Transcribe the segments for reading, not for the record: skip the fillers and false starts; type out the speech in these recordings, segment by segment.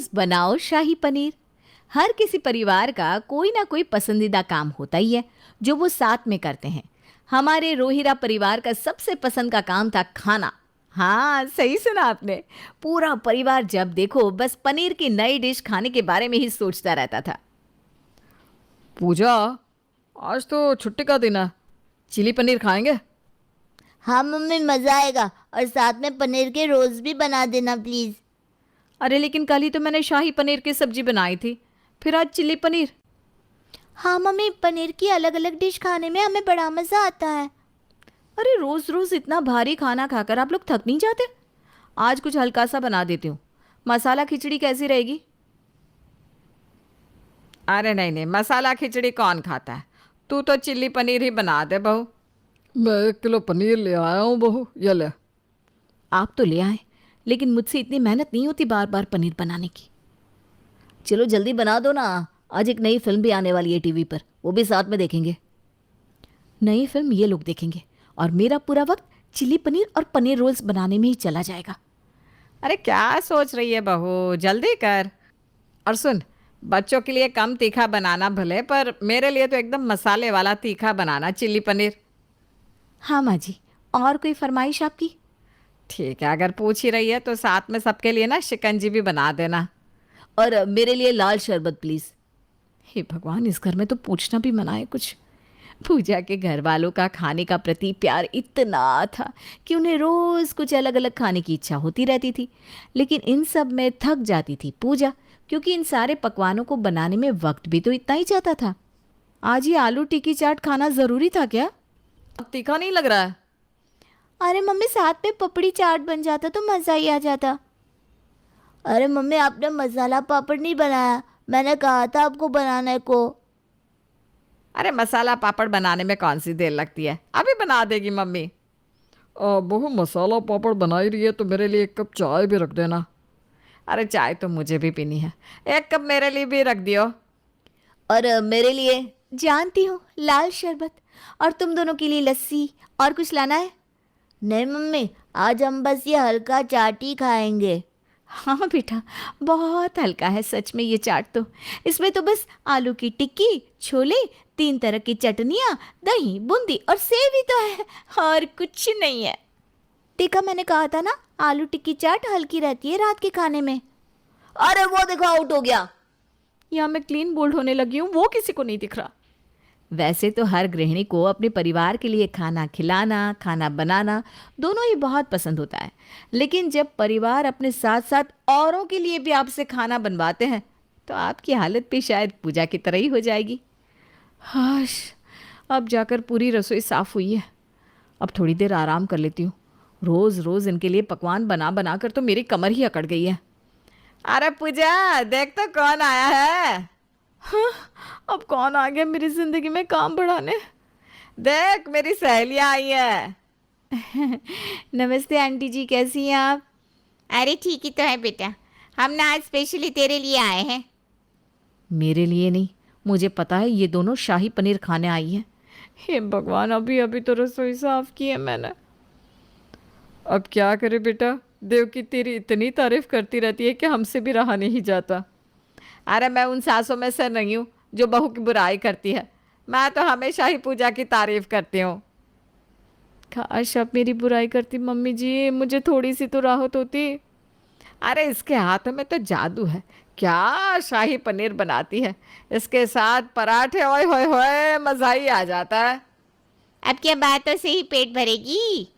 रोज बनाओ शाही पनीर। हर किसी परिवार का कोई ना कोई पसंदीदा काम होता ही है जो वो साथ में करते हैं। हमारे रोहिरा परिवार का सबसे पसंद का काम था खाना। हाँ, सही सुना आपने। पूरा परिवार जब देखो बस पनीर की नई डिश खाने के बारे में ही सोचता रहता था। पूजा, आज तो छुट्टी का दिन है। चिली पनीर खाएंगे? हाँ मम्मी, मज़ा आएगा। और साथ में पनीर के रोल्स भी बना देना प्लीज़। अरे लेकिन कल ही तो मैंने शाही पनीर की सब्जी बनाई थी, फिर आज चिली पनीर। हाँ मम्मी, पनीर की अलग अलग डिश खाने में हमें बड़ा मज़ा आता है। अरे रोज रोज इतना भारी खाना खाकर आप लोग थक नहीं जाते? आज कुछ हल्का सा बना देती हूँ। मसाला खिचड़ी कैसी रहेगी? अरे नहीं नहीं, मसाला खिचड़ी कौन खाता है। तू तो चिल्ली पनीर ही बना दे बहू। मैं 1 किलो पनीर ले आया हूँ बहू, ये ले। आप तो ले आए, लेकिन मुझसे इतनी मेहनत नहीं होती बार बार पनीर बनाने की। चलो जल्दी बना दो ना। आज एक नई फिल्म भी आने वाली है टीवी पर, वो भी साथ में देखेंगे। नई फिल्म ये लोग देखेंगे और मेरा पूरा वक्त चिली पनीर और पनीर रोल्स बनाने में ही चला जाएगा। अरे क्या सोच रही है बहू, जल्दी कर। और सुन, बच्चों के लिए कम तीखा बनाना भले, पर मेरे लिए तो एकदम मसाले वाला तीखा बनाना चिल्ली पनीर। हाँ माँ जी, और कोई फरमाइश आपकी? ठीक है, अगर पूछ ही रही है तो साथ में सबके लिए ना शिकंजी भी बना देना। और मेरे लिए लाल शरबत प्लीज़। हे भगवान, इस घर में तो पूछना भी मना है कुछ। पूजा के घर वालों का खाने का प्रति प्यार इतना था कि उन्हें रोज कुछ अलग अलग खाने की इच्छा होती रहती थी। लेकिन इन सब में थक जाती थी पूजा, क्योंकि इन सारे पकवानों को बनाने में वक्त भी तो इतना ही जाता था। आज ये आलू टिक्की चाट खाना ज़रूरी था क्या? अब तीखा नहीं लग रहा है? अरे मम्मी, साथ में पपड़ी चाट बन जाता तो मज़ा ही आ जाता। अरे मम्मी, आपने मसाला पापड़ नहीं बनाया, मैंने कहा था आपको बनाने को। अरे मसाला पापड़ बनाने में कौन सी देर लगती है, अभी बना देगी मम्मी। बहू, मसाला पापड़ बना ही रही है तो मेरे लिए 1 कप चाय भी रख देना। अरे चाय तो मुझे भी पीनी है, 1 कप मेरे लिए भी रख दियो। और मेरे लिए जानती हूँ, लाल शरबत। और तुम दोनों के लिए लस्सी। और कुछ लाना है? नहीं मम्मी, आज हम बस ये हल्का चाट ही खाएंगे। हाँ बेटा, बहुत हल्का है सच में ये चाट तो। इसमें तो बस आलू की टिक्की, छोले, 3 तरह की चटनियाँ, दही, बूंदी और सेव ही तो है, और कुछ नहीं है। टिक्का, मैंने कहा था ना, आलू टिक्की चाट हल्की रहती है रात के खाने में। अरे वो देखो, आउट हो गया। यहाँ मैं क्लीन बोल्ड होने लगी हूँ, वो किसी को नहीं दिख रहा। वैसे तो हर गृहिणी को अपने परिवार के लिए खाना खिलाना, खाना बनाना दोनों ही बहुत पसंद होता है। लेकिन जब परिवार अपने साथ साथ औरों के लिए भी आपसे खाना बनवाते हैं तो आपकी हालत भी शायद पूजा की तरह ही हो जाएगी। हाश, अब जाकर पूरी रसोई साफ हुई है। अब थोड़ी देर आराम कर लेती हूँ। रोज़ रोज़ इनके लिए पकवान बना बना कर तो मेरी कमर ही अकड़ गई है। अरे पूजा, देख तो कौन आया है। हाँ, अब कौन आ गया मेरी ज़िंदगी में काम बढ़ाने? देख, मेरी सहेलियाँ आई है। नमस्ते आंटी जी, कैसी हैं आप? अरे ठीक ही तो है बेटा, हम ना आज स्पेशली तेरे लिए आए हैं। मेरे लिए नहीं, मुझे पता है ये दोनों शाही पनीर खाने आई हैं। हे भगवान, अभी अभी तो रसोई साफ की है मैंने। अब क्या करे बेटा, देव की तेरी इतनी तारीफ करती रहती है कि हमसे भी रहा नहीं जाता। अरे मैं उन सासों में से नहीं हूँ जो बहू की बुराई करती है। मैं तो हमेशा ही पूजा की तारीफ करती हूँ। काश आप मेरी बुराई करती मम्मी जी, मुझे थोड़ी सी तो राहत होती। अरे इसके हाथों में तो जादू है, क्या शाही पनीर बनाती है। इसके साथ पराठे, ओए होए होए, मज़ा ही आ जाता है। अब क्या बातों से ही पेट भरेगी?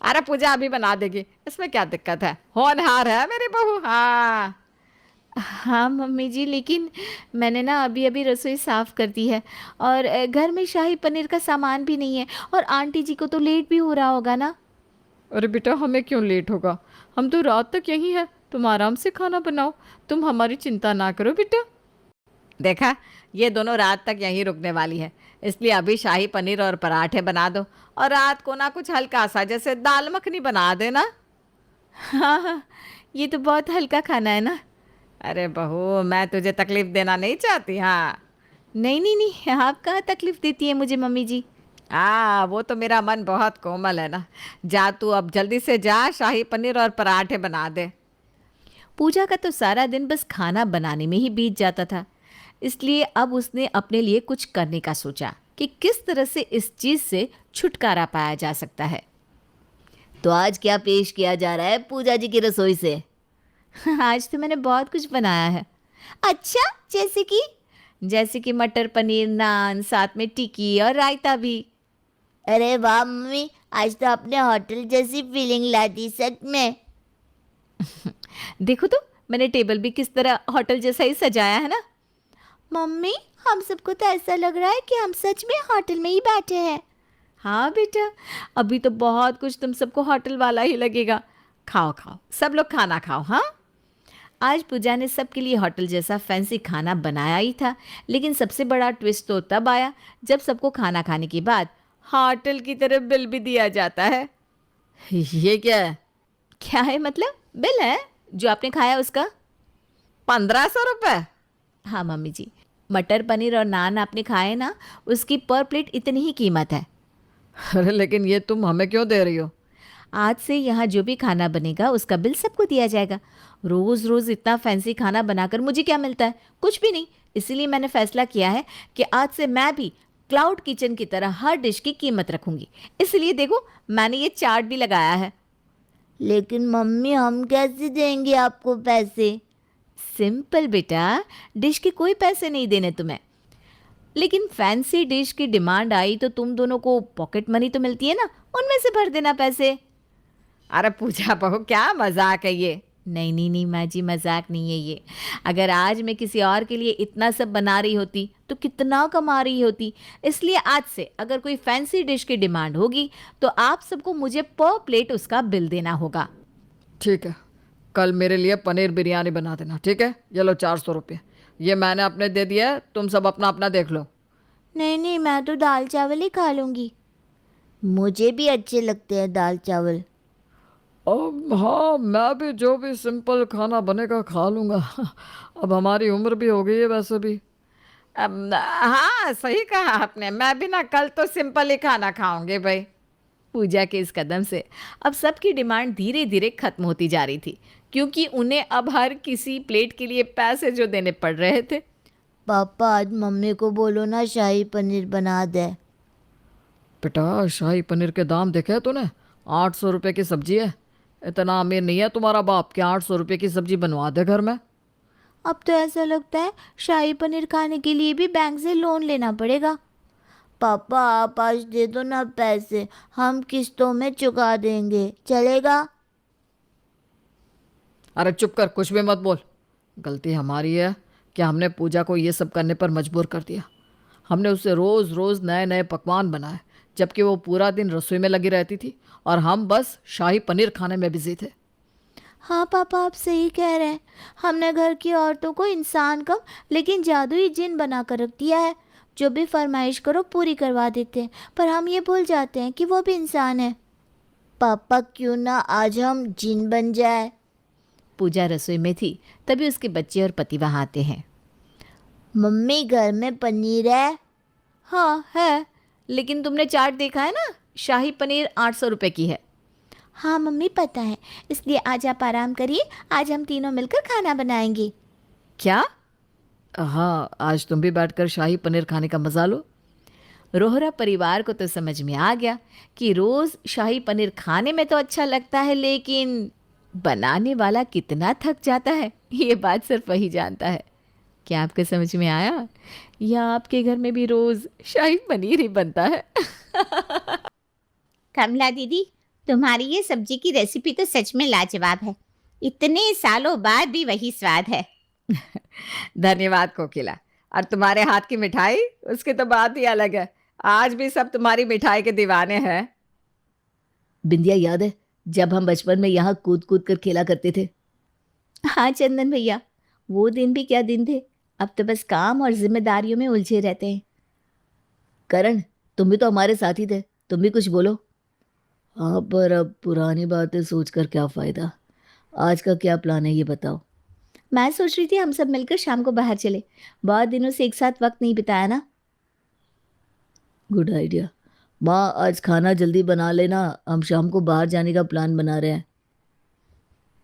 अरे पूजा अभी बना देगी, इसमें क्या दिक्कत है, होनहार है मेरी बहू। हाँ हाँ मम्मी जी, लेकिन मैंने ना अभी अभी रसोई साफ़ कर दी है और घर में शाही पनीर का सामान भी नहीं है, और आंटी जी को तो लेट भी हो रहा होगा ना। अरे बेटा, हमें क्यों लेट होगा, हम तो रात तक यहीं हैं। तुम आराम से खाना बनाओ, तुम हमारी चिंता ना करो बेटा। देखा, ये दोनों रात तक यहीं रुकने वाली है, इसलिए अभी शाही पनीर और पराठे बना दो, और रात को ना कुछ हल्का सा जैसे दाल मखनी बना देना। हाँ हाँ, ये तो बहुत हल्का खाना है ना। अरे बहू, मैं तुझे तकलीफ देना नहीं चाहती। हाँ नहीं नहीं नहीं, आप कहाँ तकलीफ़ देती है मुझे मम्मी जी। वो तो मेरा मन बहुत कोमल है ना। जा तू अब जल्दी से जा, शाही पनीर और पराठे बना दे। पूजा का तो सारा दिन बस खाना बनाने में ही बीत जाता था, इसलिए अब उसने अपने लिए कुछ करने का सोचा कि किस तरह से इस चीज़ से छुटकारा पाया जा सकता है। तो आज क्या पेश किया जा रहा है पूजा जी की रसोई से? आज तो मैंने बहुत कुछ बनाया है, अच्छा, जैसे कि मटर पनीर, नान, साथ में टिक्की और रायता भी। अरे वाह मम्मी, आज तो आपने होटल जैसी फीलिंग ला दी सच में। देखो तो मैंने टेबल भी किस तरह होटल जैसा ही सजाया है ना। मम्मी, हम सबको तो ऐसा लग रहा है कि हम सच में होटल में ही बैठे हैं। हाँ बेटा, अभी तो बहुत कुछ तुम सबको होटल वाला ही लगेगा। खाओ खाओ, सब लोग खाना खाओ। हाँ, आज पूजा ने सबके लिए होटल जैसा फैंसी खाना बनाया ही था, लेकिन सबसे बड़ा ट्विस्ट तो तब आया जब सबको खाना खाने के बाद होटल की तरफ बिल भी दिया जाता है। ये क्या है? क्या है मतलब? बिल है जो आपने खाया उसका। 1500 रुपये? हाँ मम्मी जी, मटर पनीर और नान आपने खाए ना, उसकी पर प्लेट इतनी ही कीमत है। अरे लेकिन ये तुम हमें क्यों दे रही हो? आज से यहाँ जो भी खाना बनेगा उसका बिल सबको दिया जाएगा। रोज़ रोज़ इतना फैंसी खाना बनाकर मुझे क्या मिलता है? कुछ भी नहीं। इसीलिए मैंने फैसला किया है कि आज से मैं भी क्लाउड किचन की तरह हर डिश की कीमत रखूंगी। इसलिए देखो, मैंने ये चार्ट भी लगाया है। लेकिन मम्मी, हम कैसे देंगे आपको पैसे? सिंपल बेटा, डिश के कोई पैसे नहीं देने तुम्हें। लेकिन फैंसी डिश की डिमांड आई तो तुम दोनों को पॉकेट मनी तो मिलती है ना, उनमें से भर देना पैसे। अरे पूजा बहू, क्या मजाक है ये? नहीं नहीं नहीं माँ जी, मजाक नहीं है ये। अगर आज मैं किसी और के लिए इतना सब बना रही होती तो कितना कमा रही होती। इसलिए आज से अगर कोई फैंसी डिश की डिमांड होगी तो आप सबको मुझे पर प्लेट उसका बिल देना होगा। ठीक है, कल मेरे लिए पनीर बिरयानी बना देना, ठीक है? ये लो 400 रुपये, ये मैंने अपने दे दिया है, तुम सब अपना अपना देख लो। नहीं नहीं, मैं तो दाल चावल ही खा लूँगी। मुझे भी अच्छे लगते हैं दाल चावल। अब हाँ, मैं भी जो भी सिंपल खाना बनेगा खा लूँगा। अब हमारी उम्र भी हो गई है वैसे भी। हाँ, सही कहा आपने। मैं भी ना कल तो सिंपल ही खाना खाऊंगी भाई। पूजा के इस कदम से अब सबकी डिमांड धीरे धीरे खत्म होती जा रही थी, क्योंकि उन्हें अब हर किसी प्लेट के लिए पैसे जो देने पड़ रहे थे। पापा, आज मम्मी को बोलो ना शाही पनीर बना दे। बेटा, शाही पनीर के दाम देखे तूने? 800 रुपये की सब्जी है। इतना अमीर नहीं है तुम्हारा बाप कि 800 रुपये की सब्जी बनवा दे घर में। अब तो ऐसा लगता है शाही पनीर खाने के लिए भी बैंक से लोन लेना पड़ेगा। पापा, आप आज दे दो ना पैसे, हम किस्तों में चुका देंगे, चलेगा? अरे चुप कर, कुछ भी मत बोल। गलती हमारी है कि हमने पूजा को ये सब करने पर मजबूर कर दिया। हमने उससे रोज़ रोज़ नए नए पकवान बनाए, जबकि वो पूरा दिन रसोई में लगी रहती थी और हम बस शाही पनीर खाने में बिजी थे। हाँ पापा, आप सही कह रहे हैं। हमने घर की औरतों को इंसान कम लेकिन जादुई जिन बना कर रख दिया है। जो भी फरमाइश करो पूरी करवा देते हैं, पर हम ये भूल जाते हैं कि वो भी इंसान है। पापा, क्यों ना आज हम जिन बन जाए? पूजा रसोई में थी, तभी उसके बच्चे और पति वहाँ आते हैं। मम्मी, घर में पनीर है? हाँ है, लेकिन तुमने चार्ट देखा है ना, शाही पनीर 800 रुपये की है। हाँ मम्मी, पता है। इसलिए आज आप आराम करिए, आज हम तीनों मिलकर खाना बनाएंगे। क्या? हाँ, आज तुम भी बैठकर शाही पनीर खाने का मजा लो। रोहरा परिवार को तो समझ में आ गया कि रोज़ शाही पनीर खाने में तो अच्छा लगता है, लेकिन बनाने वाला कितना थक जाता है, ये बात सिर्फ वही जानता है। क्या आपको समझ में आया? या आपके घर में भी रोज़ शाही पनीर ही बनता है? कमला दीदी, तुम्हारी ये सब्जी की रेसिपी तो सच में लाजवाब है। इतने सालों बाद भी वही स्वाद है। धन्यवाद कोकिला। और तुम्हारे हाथ की मिठाई, उसकी तो बात ही अलग है। आज भी सब तुम्हारी मिठाई के दीवाने हैं। बिंदिया, याद है जब हम बचपन में यहाँ कूद कूद कर खेला करते थे? हाँ चंदन भैया, वो दिन भी क्या दिन थे। अब तो बस काम और जिम्मेदारियों में उलझे रहते हैं। करण, तुम भी तो हमारे साथ ही थे, तुम भी कुछ बोलो। हाँ, पर अब पुरानी बातें सोचकर क्या फ़ायदा। आज का क्या प्लान है ये बताओ। मैं सोच रही थी हम सब मिलकर शाम को बाहर चले। बहुत दिनों से एक साथ वक्त नहीं बिताया ना। Good idea. माँ, आज खाना जल्दी बना लेना, हम शाम को बाहर जाने का प्लान बना रहे हैं।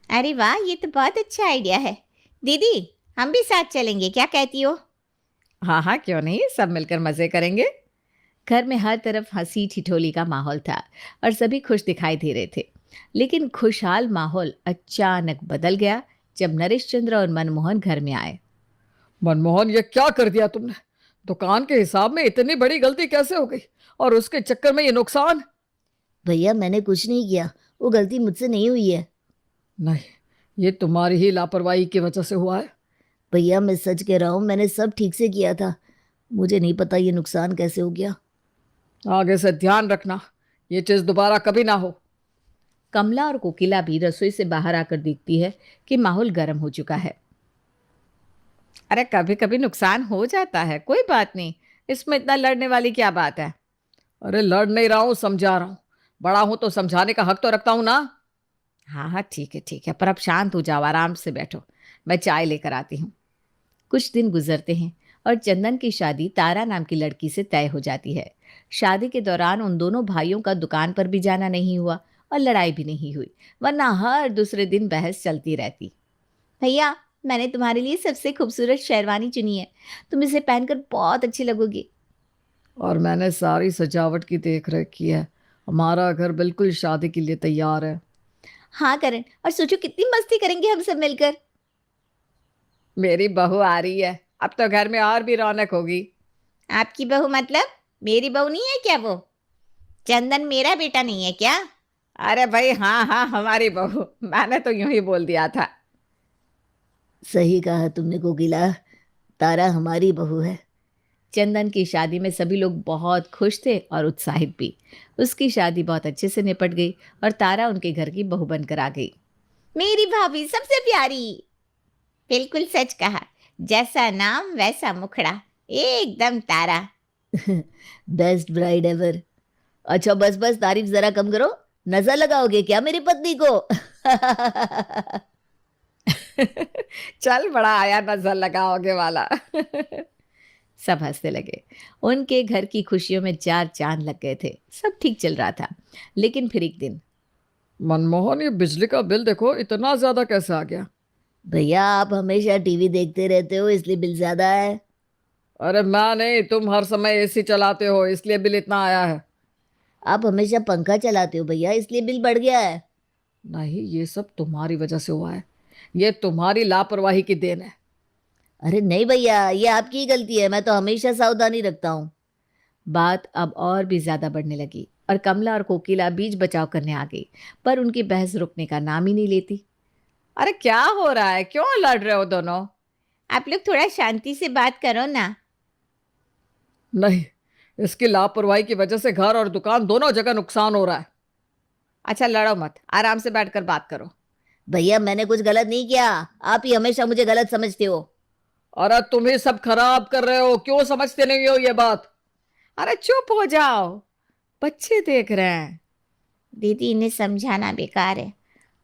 अरे वाह, ये तो बहुत अच्छा आइडिया है। दीदी, हम भी साथ चलेंगे, क्या कहती हो? हाँ हाँ, क्यों नहीं, सब मिलकर मजे करेंगे। घर में हर तरफ हंसी ठिठोली का माहौल था और सभी खुश दिखाई दे रहे थे। लेकिन खुशहाल माहौल अचानक बदल गया जब नरेश चंद्र और मनमोहन घर में आए। मनमोहन, ये क्या कर दिया तुमने? दुकान के हिसाब में इतनी बड़ी गलती कैसे हो गई, और उसके चक्कर में ये नुकसान? भैया मैंने कुछ नहीं किया, वो गलती मुझसे नहीं हुई है। नहीं, ये तुम्हारी ही लापरवाही की वजह से हुआ है। भैया मैं सच कह रहा हूँ, मैंने सब ठीक से किया था। मुझे नहीं पता ये नुकसान कैसे हो गया। आगे से ध्यान रखना, ये चीज दोबारा कभी ना हो। कमला और कोकिला भी रसोई से बाहर आकर देखती है कि माहौल गर्म हो चुका है। अरे कभी कभी नुकसान हो जाता है, कोई बात नहीं, इसमें इतना लड़ने वाली क्या बात है। अरे लड़ नहीं रहा हूं, समझा रहा हूं। बड़ा हूं तो समझाने का हक तो रखता हूं ना। हाँ हाँ ठीक है, पर अब शांत हो जाओ, आराम से बैठो, मैं चाय लेकर आती हूँ। कुछ दिन गुजरते हैं और चंदन की शादी तारा नाम की लड़की से तय हो जाती है। शादी के दौरान उन दोनों भाइयों का दुकान पर भी जाना नहीं हुआ और लड़ाई भी नहीं हुई, वरना हर दूसरे दिन बहस चलती रहती। भैया मैंने तुम्हारे लिए सबसे खूबसूरत शेरवानी चुनी है, तुम इसे पहनकर बहुत अच्छी लगोगी। और मैंने सारी सजावट की देख रेख की है। हमारा घर बिल्कुल शादी के लिए तैयार है। हाँ करण, और सोचो कितनी मस्ती करेंगे हम सब मिलकर। मेरी बहू आ रही है, अब तो घर में और भी रौनक होगी। आपकी बहू मतलब मेरी बहू नहीं है क्या वो? चंदन मेरा बेटा नहीं है क्या? अरे भाई हाँ हाँ, हमारी बहू, मैंने तो यूं ही बोल दिया था। सही कहा तुमने कोकिला, तारा हमारी बहू है। चंदन की शादी में सभी लोग बहुत खुश थे और उत्साहित भी। उसकी शादी बहुत अच्छे से निपट गई और तारा उनके घर की बहू बनकर आ गई। मेरी भाभी सबसे प्यारी। बिल्कुल सच कहा, जैसा नाम वैसा मुखड़ा, एकदम तारा। Best bride ever. अच्छा बस बस, तारीफ जरा कम करो, नजर लगाओगे क्या मेरी पत्नी को? चल बड़ा आया नजर लगाओगे वाला। सब हंसने लगे। उनके घर की खुशियों में चार चांद लग गए थे, सब ठीक चल रहा था। लेकिन फिर एक दिन, मनमोहन, ये बिजली का बिल देखो, इतना ज्यादा कैसे आ गया? भैया आप हमेशा टीवी देखते रहते हो इसलिए बिल ज्यादा है। अरे मैं नहीं, तुम हर समय एसी चलाते हो इसलिए बिल इतना आया है। आप हमेशा पंखा चलाते हो भैया, इसलिए बिल बढ़ गया है। नहीं, ये सब तुम्हारी वजह से हुआ है। ये तुम्हारी लापरवाही की देन है। अरे नहीं भैया, ये आपकी ही गलती है, मैं तो हमेशा सावधानी रखता हूँ। बात अब और भी ज्यादा बढ़ने लगी और कमला और कोकिला बीच बचाव करने आ गई, पर उनकी बहस रुकने का नाम ही नहीं लेती। अरे क्या हो रहा है, क्यों लड़ रहे हो दोनों? आप लोग थोड़ा शांति से बात करो ना। नहीं, इसकी लापरवाही की वजह से घर और दुकान दोनों जगह नुकसान हो रहा है। अच्छा लड़ो मत, आराम से बैठकर बात करो। भैया मैंने कुछ गलत नहीं किया, आप ही हमेशा मुझे गलत समझते हो। अरे तुम ही सब खराब कर रहे हो, क्यों समझते नहीं हो ये बात? अरे चुप हो जाओ, बच्चे देख रहे हैं। दीदी, इन्हें समझाना बेकार है।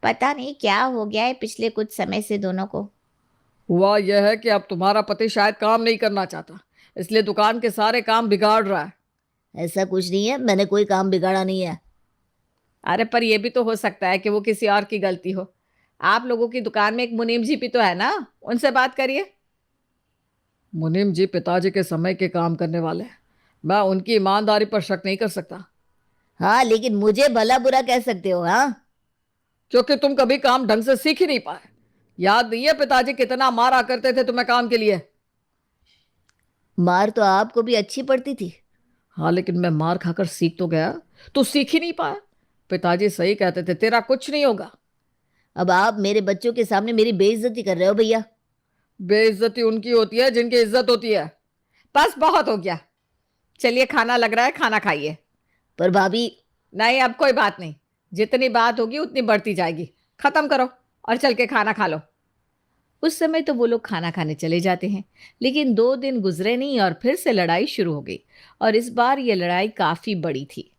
पता नहीं क्या हो गया है पिछले कुछ समय से दोनों को। हुआ यह है कि अब तुम्हारा पति शायद काम नहीं करना चाहता, इसलिए दुकान के सारे काम बिगाड़ रहा है। ऐसा कुछ नहीं है, मैंने कोई काम बिगाड़ा नहीं है। अरे पर यह भी तो हो सकता है कि वो किसी और की गलती हो। आप लोगों की दुकान में एक मुनीम जी भी तो है ना, उनसे बात करिए। मुनीम जी पिताजी के समय के काम करने वाले हैं, मैं उनकी ईमानदारी पर शक नहीं कर सकता। हाँ लेकिन मुझे भला बुरा कह सकते हो? हाँ, क्योंकि तुम कभी काम ढंग से सीख ही नहीं पाए। याद नहीं है पिताजी कितना मारा करते थे तुम्हें काम के लिए? मार तो आपको भी अच्छी पड़ती थी। हाँ, लेकिन मैं मार खाकर सीख तो गया, तू सीख ही नहीं पाया। पिताजी सही कहते थे, तेरा कुछ नहीं होगा। अब आप मेरे बच्चों के सामने मेरी बेइज्जती कर रहे हो भैया। बेइज्जती उनकी होती है जिनकी इज्जत होती है। बस बहुत हो गया, चलिए खाना लग रहा है, खाना खाइए। पर भाभी। नहीं अब कोई बात नहीं, जितनी बात होगी उतनी बढ़ती जाएगी। खत्म करो और चल के खाना खा लो। उस समय तो वो लोग खाना खाने चले जाते हैं, लेकिन 2 दिन गुजरे नहीं और फिर से लड़ाई शुरू हो गई, और इस बार ये लड़ाई काफी बड़ी थी।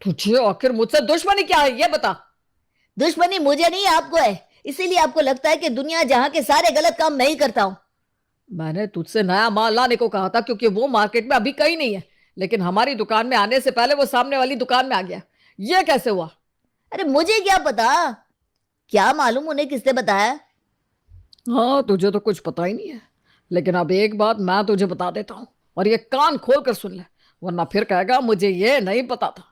तुझे आखिर मुझसे दुश्मनी क्या है ये बता। दुश्मनी मुझे नहीं आपको है, इसीलिए आपको लगता है कि दुनिया जहां के सारे गलत काम मैं ही करता हूं। मैंने तुझसे नया माल लाने को कहा था क्योंकि वो मार्केट में अभी कहीं नहीं है, लेकिन हमारी दुकान में आने से पहले वो सामने वाली दुकान में आ गया। ये कैसे हुआ? अरे मुझे क्या पता। क्या मालूम उन्हें किसने बताया? हाँ, तुझे तो कुछ पता ही नहीं है। लेकिन अब एक बात मैं तुझे बता देता हूँ, और ये कान खोल कर सुन ले, वरना फिर कहेगा मुझे ये नहीं पता था।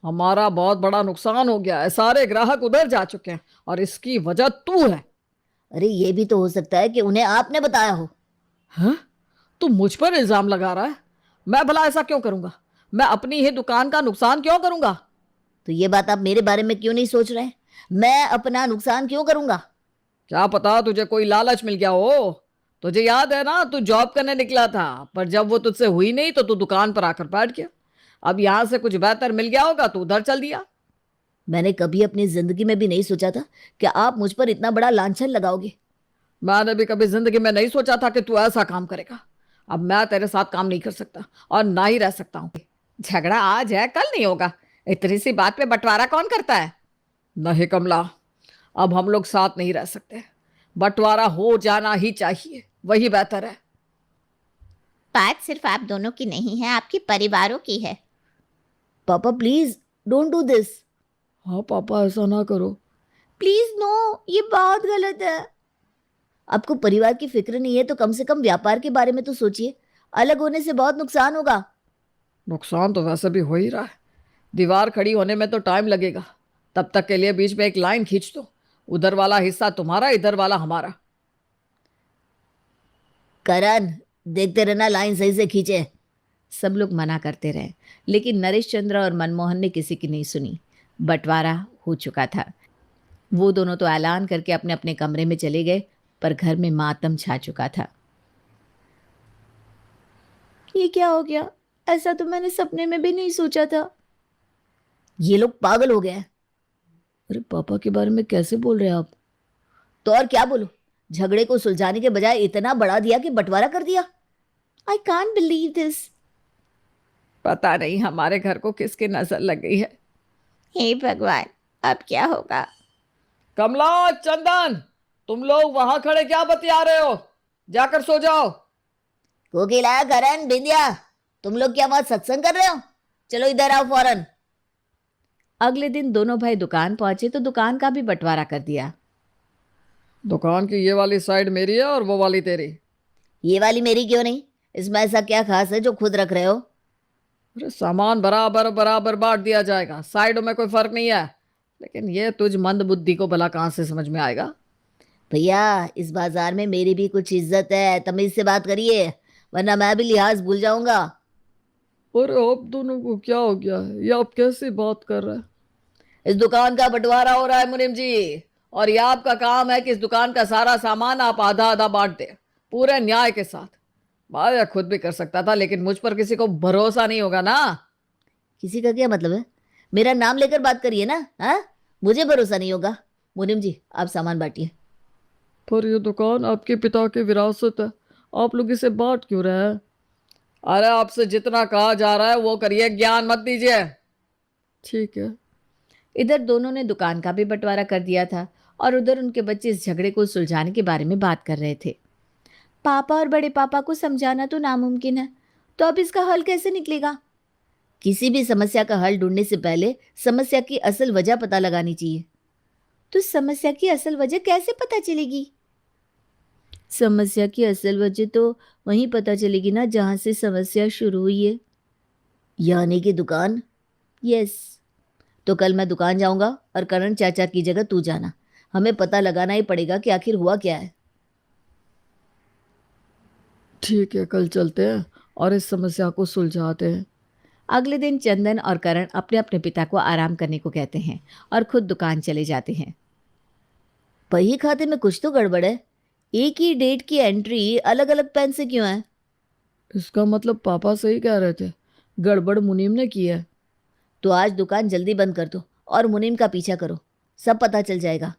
हमारा बहुत बड़ा नुकसान हो गया है, सारे ग्राहक उधर जा चुके हैं, और इसकी वजह तू है। अरे ये भी तो हो सकता है कि उन्हें आपने बताया हो। हाँ? तू मुझ पर इल्जाम लगा रहा है? मैं भला ऐसा क्यों करूंगा? मैं अपनी ही दुकान का नुकसान क्यों करूंगा? तो ये बात आप मेरे बारे में क्यों नहीं सोच रहे? मैं अपना नुकसान क्यों करूंगा? क्या पता तुझे कोई लालच मिल गया हो। तुझे याद है ना, तू जॉब करने निकला था, पर जब वो तुझसे हुई नहीं तो तू दुकान पर आकर बैठ गया। अब यहां से कुछ बेहतर मिल गया होगा तो उधर चल दिया। मैंने कभी अपनी जिंदगी में भी नहीं सोचा था कि आप मुझ पर इतना बड़ा लांछन लगाओगे। मैंने भी कभी जिंदगी में नहीं सोचा था कि तू ऐसा काम करेगा। अब मैं तेरे साथ काम नहीं कर सकता और ना ही रह सकता हूँ। झगड़ा आज है, कल नहीं होगा। इतनी सी बात पे बंटवारा कौन करता है? नहीं कमला, अब हम लोग साथ नहीं रह सकते। बंटवारा हो जाना ही चाहिए, वही बेहतर है। बात सिर्फ आप दोनों की नहीं है, आपके परिवारों की है। पापा प्लीज डोंट डू दिस। हाँ पापा, ऐसा ना करो। प्लीज नो, ये बहुत गलत है। आपको परिवार की फिक्र नहीं है तो कम से कम व्यापार के बारे में तो सोचिए। अलग होने से बहुत नुकसान होगा। नुकसान तो वैसे भी हो ही रहा है। दीवार खड़ी होने में तो टाइम लगेगा। तब तक के लिए बीच में एक लाइन खींच दो, उधर वाला हिस्सा तुम्हारा, इधर वाला हमारा। करण, देखते रहना लाइन सही से खींचे। सब लोग मना करते रहे, लेकिन नरेश चंद्र और मनमोहन ने किसी की नहीं सुनी। बंटवारा हो चुका था। वो दोनों तो ऐलान करके अपने अपने कमरे में चले गए, पर घर में मातम छा चुका था। ये क्या हो गया? ऐसा तो मैंने सपने में भी नहीं सोचा था। ये लोग पागल हो गए हैं। अरे पापा के बारे में कैसे बोल रहे हैं आप? तो और क्या बोलूं? झगड़े को सुलझाने के बजाय इतना बढ़ा दिया कि बंटवारा कर दिया। I can't believe this. पता नहीं हमारे घर को किसकी नजर लग गई है। हे भगवान, अब क्या होगा? कमला, चंदन, तुम लोग वहां खड़े क्या बतिया रहे हो? जाकर सो जाओ। कोकिला, करण, बिंदिया, तुम लोग क्या वहां सत्संग कर रहे हो? चलो इधर आओ फौरन। अगले दिन दोनों भाई दुकान पहुंचे तो दुकान का भी बंटवारा कर दिया। दुकान की ये वाली साइड मेरी है और वो वाली तेरी। ये वाली मेरी क्यों नहीं? इसमें ऐसा क्या खास है जो खुद रख रहे हो? अरे सामान बराबर बराबर बांट दिया जाएगा, साइडों में कोई फर्क नहीं है। लेकिन ये तुझ मंद बुद्धि को भला कहाँ से समझ में आएगा? भैया, इस बाजार में मेरी भी कुछ इज्जत है, तमीज से बात करिए, वरना मैं भी लिहाज भूल जाऊंगा। अरे आप दोनों को क्या हो गया है? ये आप कैसी बात कर रहे हैं? इस दुकान का बंटवारा हो रहा है मुनीम जी, और ये आपका काम है कि इस दुकान का सारा सामान आप आधा आधा बांट दे, पूरे न्याय के साथ। बात यह खुद भी कर सकता था, लेकिन मुझ पर किसी को भरोसा नहीं होगा ना। किसी का क्या मतलब है? मेरा नाम लेकर बात करिए ना। हाँ, मुझे भरोसा नहीं होगा। मुनीम जी, आप सामान बांटिए। पर ये दुकान आपके पिता की विरासत है, आप लोग इसे बांट क्यों रहे हैं? अरे आपसे जितना कहा जा रहा है वो करिए, ज्ञान मत दीजिए। ठीक है। इधर दोनों ने दुकान का भी बंटवारा कर दिया था और उधर उनके बच्चे इस झगड़े को सुलझाने के बारे में बात कर रहे थे। पापा और बड़े पापा को समझाना तो नामुमकिन है, तो अब इसका हल कैसे निकलेगा? किसी भी समस्या का हल ढूंढने से पहले समस्या की असल वजह पता लगानी चाहिए। तो समस्या की असल वजह कैसे पता चलेगी? समस्या की असल वजह तो वहीं पता चलेगी ना जहां से समस्या शुरू हुई है, यानी कि दुकान। यस, तो कल मैं दुकान जाऊंगा और करण चाचा की जगह तू जाना। हमें पता लगाना ही पड़ेगा कि आखिर हुआ क्या है। ठीक है, कल चलते हैं और इस समस्या को सुलझाते हैं। अगले दिन चंदन और करण अपने अपने पिता को आराम करने को कहते हैं और खुद दुकान चले जाते हैं। बही खाते में कुछ तो गड़बड़ है। एक ही डेट की एंट्री अलग अलग पेन से क्यों है? इसका मतलब पापा सही कह रहे थे, गड़बड़ मुनीम ने की है। तो आज दुकान जल्दी बंद कर दो और मुनीम का पीछा करो, सब पता चल जाएगा।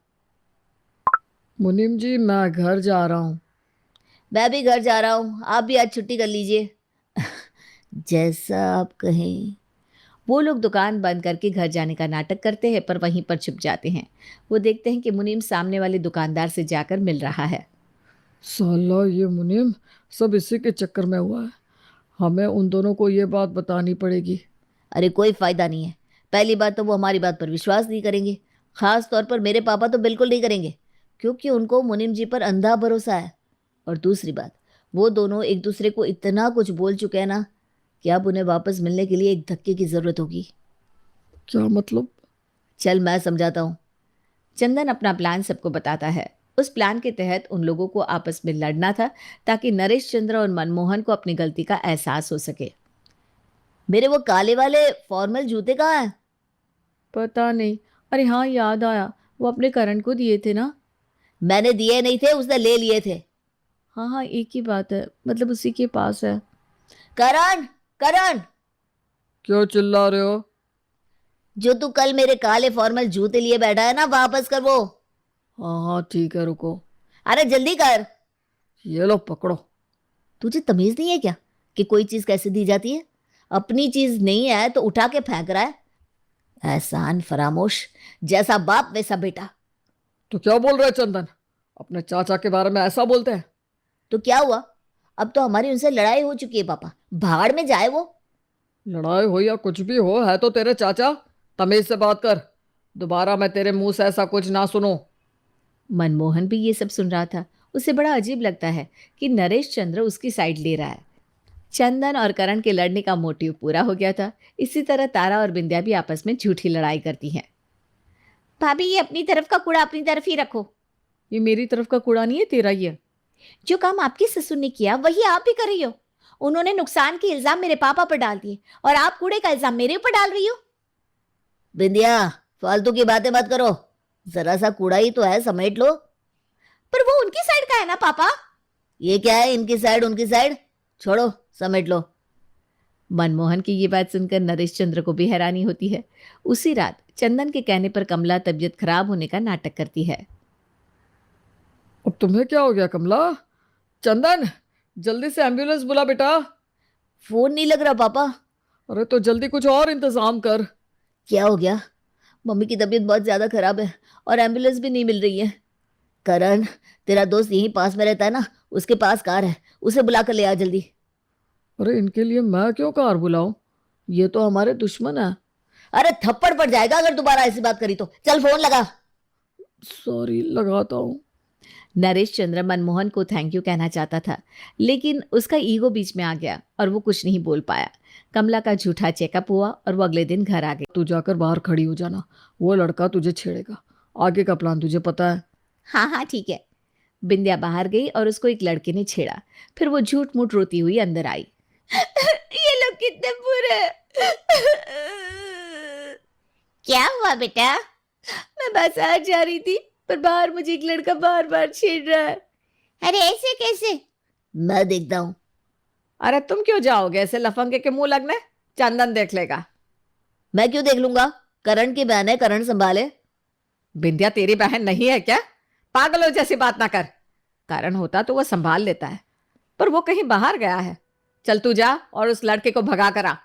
मुनीम जी, मैं घर जा रहा हूँ। मैं भी घर जा रहा हूँ, आप भी आज छुट्टी कर लीजिए। जैसा आप कहें। वो लोग दुकान बंद करके घर जाने का नाटक करते हैं, पर वहीं पर छुप जाते हैं। वो देखते हैं कि मुनीम सामने वाले दुकानदार से जाकर मिल रहा है। साला ये मुनीम, सब इसी के चक्कर में हुआ है। हमें उन दोनों को ये बात बतानी पड़ेगी। अरे कोई फायदा नहीं है। पहली बात तो वो हमारी बात पर विश्वास नहीं करेंगे, खास तौर पर मेरे पापा तो बिल्कुल नहीं करेंगे, क्योंकि उनको मुनीम जी पर अंधा भरोसा है। और दूसरी बात, वो दोनों एक दूसरे को इतना कुछ बोल चुके हैं ना कि अब उन्हें वापस मिलने के लिए एक धक्के की जरूरत होगी। क्या मतलब? चल मैं समझाता हूँ। चंदन अपना प्लान सबको बताता है। उस प्लान के तहत उन लोगों को आपस में लड़ना था ताकि नरेश चंद्र और मनमोहन को अपनी गलती का एहसास हो सके। मेरे वो काले वाले फॉर्मल जूते कहाँ हैं? पता नहीं। अरे हाँ, याद आया, वो अपने करण को दिए थे ना। मैंने दिए नहीं थे, उसने ले लिए थे। हाँ हाँ, एक ही बात है, मतलब उसी के पास है। करण, करण, क्यों चिल्ला रहे हो? जो तू कल मेरे काले फॉर्मल जूते लिए बैठा है ना, वापस कर वो। हाँ हाँ ठीक है, रुको। अरे जल्दी कर। ये लो पकड़ो। तुझे तमीज नहीं है क्या कि कोई चीज कैसे दी जाती है? अपनी चीज नहीं है तो उठा के फेंक रहा है। एहसान फरामोश, जैसा बाप वैसा बेटा। तो क्या बोल रहे हैं चंदन? अपने चाचा के बारे में ऐसा बोलते हैं? तो क्या हुआ? अब तो हमारी उनसे लड़ाई हो चुकी है पापा, भाड़ में जाए वो। लड़ाई हो या कुछ भी हो, है तो तेरे चाचा। तमीज से बात कर, दोबारा मैं तेरे मुंह से ऐसा कुछ ना सुनूं। मनमोहन भी ये सब सुन रहा था। उसे बड़ा अजीब लगता है कि नरेश चंद्र उसकी साइड ले रहा है। चंदन और करण के लड़ने का मोटिव पूरा हो गया था। इसी तरह तारा और बिंदिया भी आपस में झूठी लड़ाई करती हैं। भाभी ये अपनी तरफ का कूड़ा अपनी तरफ ही रखो। ये मेरी तरफ का कूड़ा नहीं है, तेरा ही है। जो काम आपके ससुर ने किया वही आप भी कर रही हो। उन्होंने नुकसान के इल्जाम मेरे पापा पर डाल दिए और आप कूड़े का इल्जाम मेरे ऊपर डाल रही हो। बिंदिया, फालतू की बातें मत करो। जरा सा कूड़ा ही तो है, समेट लो। पर वो उनकी साइड का है ना पापा। ये क्या है, इनकी साइड उनकी साइड? छोड़ो, समेट लो। मनमोहन की ये बात सुनकर नरेश चंद्र को भी हैरानी होती है। उसी रात चंदन के कहने पर कमला तबीयत खराब होने का नाटक करती है। अब तुम्हें क्या हो गया कमला? चंदन, जल्दी से एम्बुलेंस बुला बेटा। फोन नहीं लग रहा पापा। अरे तो जल्दी कुछ और इंतजाम कर। क्या हो गया? मम्मी की तबीयत बहुत ज्यादा खराब है और एम्बुलेंस भी नहीं मिल रही है। करण, तेरा दोस्त यहीं पास में रहता है ना, उसके पास कार है, उसे बुला कर ले आ जल्दी। अरे इनके लिए मैं क्यों कार बुलाऊं? ये तो हमारे दुश्मन है। अरे थप्पड़ पड़ जाएगा अगर दोबारा ऐसी बात करी तो। चल फोन लगा। सॉरी, लगाता हूँ। नरेश चंद्र मनमोहन को थैंक यू कहना चाहता था, लेकिन उसका ईगो बीच में आ गया और वो कुछ नहीं बोल पाया। कमला का झूठा चेकअप हुआ और वो अगले दिन घर आ गई। तू जाकर बाहर खड़ी हो जाना, वो लड़का तुझे छेड़ेगा। आगे का प्लान तुझे पता है। हाँ हाँ ठीक है। बिंदिया बाहर गई और उसको एक लड़के ने छेड़ा। फिर वो झूठ मूठ रोती हुई अंदर आई। ये लोग कितने बुरे हैं। क्या हुआ बेटा? मैं बाजार जा रही थी, पर बाहर मुझे एक लड़का बार बार छेड़ रहा है। अरे ऐसे कैसे? मैं देखता हूँ। अरे तुम क्यों जाओगे ऐसे लफंगे के मुंह लगने? चंदन देख लेगा। मैं क्यों देख लूंगा? करण की बहन है, करण संभाले। बिंदिया तेरी बहन नहीं है क्या? पागलों जैसी बात ना कर। कारण होता तो वो संभाल लेता है, पर वो कहीं बाहर गया है। चल तू जा और उस लड़के को भगा कर आ।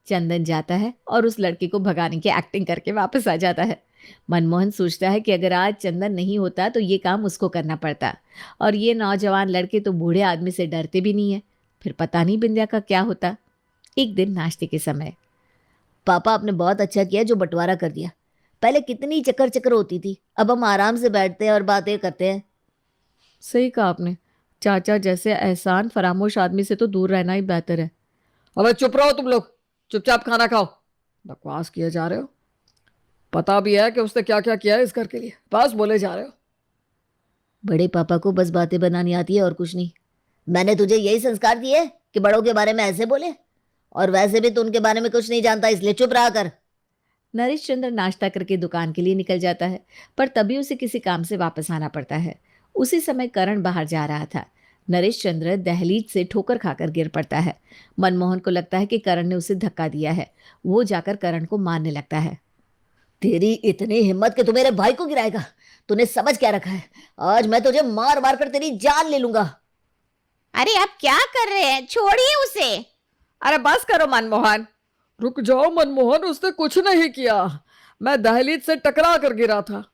चंदन जाता है और उस लड़के को भगाने की एक्टिंग करके वापस आ जाता है। मनमोहन सोचता है कि अगर आज चंदन नहीं होता तो ये काम उसको करना पड़ता, और ये नौजवान लड़के तो बूढ़े आदमी से डरते भी नहीं है। फिर पता नहीं बिंदिया का क्या होता। एक दिन नाश्ते के समय, पापा आपने बहुत अच्छा किया जो बंटवारा कर दिया। पहले कितनी चक्कर चक्कर होती थी, अब हम आराम से बैठते हैं और बातें करते हैं। सही कहा आपने। चाचा जैसे एहसान फरामोश आदमी से तो दूर रहना ही बेहतर है। अबे चुप रहो तुम लोग, चुपचाप खाना खाओ। बकवास किए जा रहे हो। पता भी है कि उसने क्या क्या किया है इस घर के लिए, बस बोले जा रहे हो। बड़े पापा को बस बातें बनानी आती है और कुछ नहीं। मैंने तुझे यही संस्कार दिए कि बड़ों के बारे में ऐसे बोले, और वैसे भी तू उनके बारे में कुछ नहीं जानता, इसलिए चुप रहा कर। नरेश चंद्र नाश्ता करके दुकान के लिए निकल जाता है, पर तभी उसे किसी काम से वापस आना पड़ता है। उसी समय करण बाहर जा रहा था। नरेश चंद्र दहलीज से ठोकर खाकर गिर पड़ता है। मनमोहन को लगता है कि करण ने उसे धक्का दिया है। वो जाकर करण को मारने लगता है। तेरी इतनी हिम्मत कि तू मेरे भाई को गिराएगा? तूने समझ क्या रखा है? आज मैं तुझे मार मार कर तेरी जान ले लूंगा। अरे आप क्या कर रहे हैं? छोड़िए उसे। अरे बस करो मनमोहन। रुक जाओ मनमोहन, उसने कुछ नहीं किया। मैं दहलीज से टकरा कर गिरा था।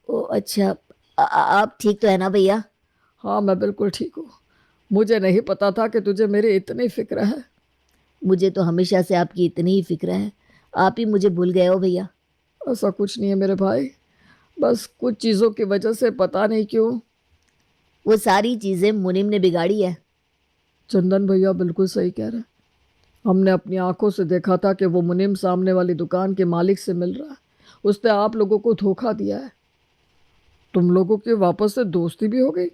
ओ अच्छा, आप ठीक तो है ना भैया? हाँ मैं बिल्कुल ठीक हूँ। मुझे नहीं पता था कि तुझे मेरी इतनी फिक्र है। मुझे तो हमेशा से आपकी इतनी ही फिक्र है। आप ही मुझे भूल गए हो भैया। ऐसा कुछ नहीं है मेरे भाई, बस कुछ चीज़ों की वजह से पता नहीं क्यों। वो सारी चीज़ें मुनीम ने बिगाड़ी है। चंदन भैया बिल्कुल सही कह रहे हैं। हमने अपनी आंखों से देखा था कि वो मुनीम सामने वाली दुकान के मालिक से मिल रहा है। उसने आप लोगों को धोखा दिया है। तुम लोगों की वापस से दोस्ती भी हो गई।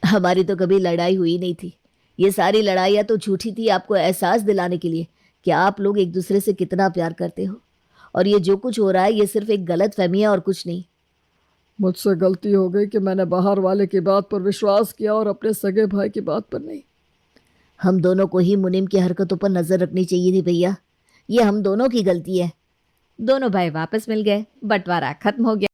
हमारी तो कभी लड़ाई हुई नहीं थी। ये सारी लड़ाइयाँ तो झूठी थी, आपको एहसास दिलाने के लिए कि आप लोग एक दूसरे से कितना प्यार करते हो। और ये जो कुछ हो रहा है ये सिर्फ एक गलत फहमी है और कुछ नहीं। मुझसे गलती हो गई कि मैंने बाहर वाले की बात पर विश्वास किया और अपने सगे भाई की बात पर नहीं। हम दोनों को ही मुनीम की हरकतों पर नजर रखनी चाहिए थी भैया। ये हम दोनों की गलती है। दोनों भाई वापस मिल गए, बंटवारा खत्म हो गया।